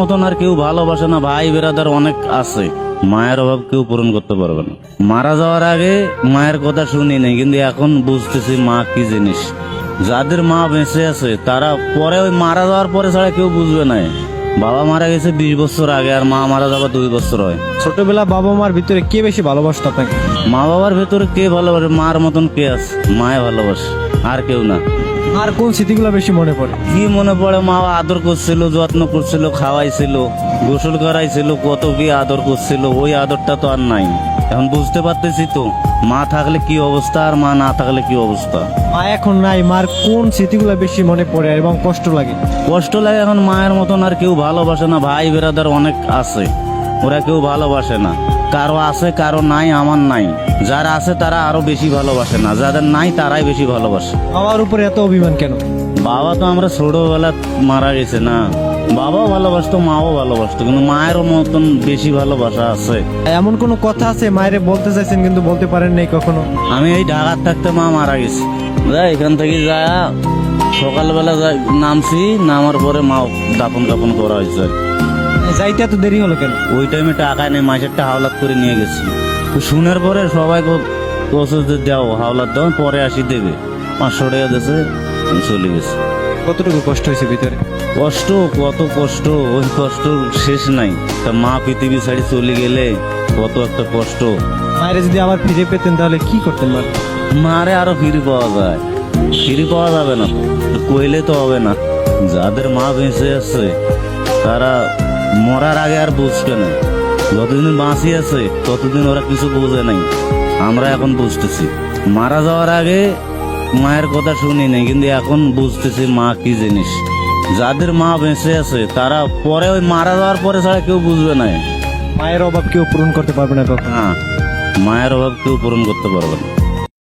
মতন আর কেউ ভালোবাসে না, ভাই বেরাদার অনেক আছে, মায়ের অভাব কেউ পূরণ করতে পারবে না। মারা যাওয়ার আগে মায়ের কথা শুনি নাই, কিন্তু এখন বুঝতেছি মা কি জিনিস। যাদের মা বেঁচে আছে তারা পরে ওই মারা যাওয়ার পরে ছাড়া কেউ বুঝবে না। বাবা মারা গেছে 20 বছর আগে, আর মা মারা যাওয়ার 2 বছর হয়। ছোটবেলা বাবা মার ভিতরে কে বেশি ভালোবাসতো আপনাকে? মা বাবার ভেতরে কে ভালোবাসে? মার মতন কে আছে? মায়ে ভালোবাসে, আর কেউ না। আর কোন স্মৃতিগুলো বেশি মনে পড়ে? কি মনে পড়ে? মা আদর করছিল, যত্ন করছিল, খাওয়াইছিল, গোসল করাইছিল, কত কি আদর করছিল। ওই আদরটা তো আর নাই। এখন বুঝতে পারতেছি তো মা থাকলে কি অবস্থা আর মা না থাকলে কি অবস্থা। মা এখন নাই, মার কোন স্মৃতিগুলো বেশি মনে পড়ে এবং কষ্ট লাগে? কষ্ট লাগে, এখন মায়ের মতন আর কেউ ভালোবাসে না। ভাই বেরাদার অনেক আছে, ওরা কেউ ভালোবাসে না। কারো আছে কারো নাই, আমার নাই। যারা আছে তারা আরো বেশি ভালোবাসে না, যাদের নাই তারাই বেশি ভালোবাসে। বাবার উপরে এত অভিমান কেন? বাবা তো আমরা ছোটবেলা মারা গেছে না। বাবাও ভালোবাসতো, মাও ভালোবাসতো, কিন্তু মায়ের মতন বেশি ভালোবাসা আছে। এমন কোনো কথা আছে মায়েরে বলতে চাইছেন কিন্তু বলতে পারেন নাই কখনো? আমি এই ঢাকার থাকতে মা মারা গেছে, এখান থেকে যায় সকালবেলা নামছি, নামার পরে মা দাপন কাপন করা হয়েছে। যাইতে এত দেরি হলো কেন? ওই টাইমে টাকা নেই, মাসেরটা হাওলাত করে নিয়ে গেছি। তো শুনার পরে সবাই বলছে যে দাও হাওলাত দাও, পরে আসি দেবে। 500 টাকা দিয়েছে, চলে গেছে। কতটুকু কষ্ট হয়েছে ভিতরে? কষ্ট, কত কষ্ট, ওই কষ্ট শেষ নাই। তা মা পৃথিবী ছাড়ি চলে গেলে কত একটা কষ্ট। মায়ের যদি আবার ফিরে পেতেন তাহলে কি করতেন? মারে আরো ফিরে পাওয়া যায়? ফিরে পাওয়া যাবে না, কইলে তো হবে না। যাদের মা বেঁচে আছে তারা মরার আগে আর বুঝবে না। যতদিন বাঁচি আছে ততদিন ওরা কিছু বোঝে নাই, আমরা এখন বুঝতেছি। মারা যাওয়ার আগে মায়ের কথা শুনি নাই, কিন্তু এখন বুঝতেছি মা কি জিনিস। যাদের মা বেঁচে আছে তারা পরে ওই মারা যাওয়ার পরে ছাড়া কেউ বুঝবে না। মায়ের অভাব কেউ পূরণ করতে পারবে না কখন? হ্যাঁ, মায়ের অভাব কেউ পূরণ করতে পারবে না।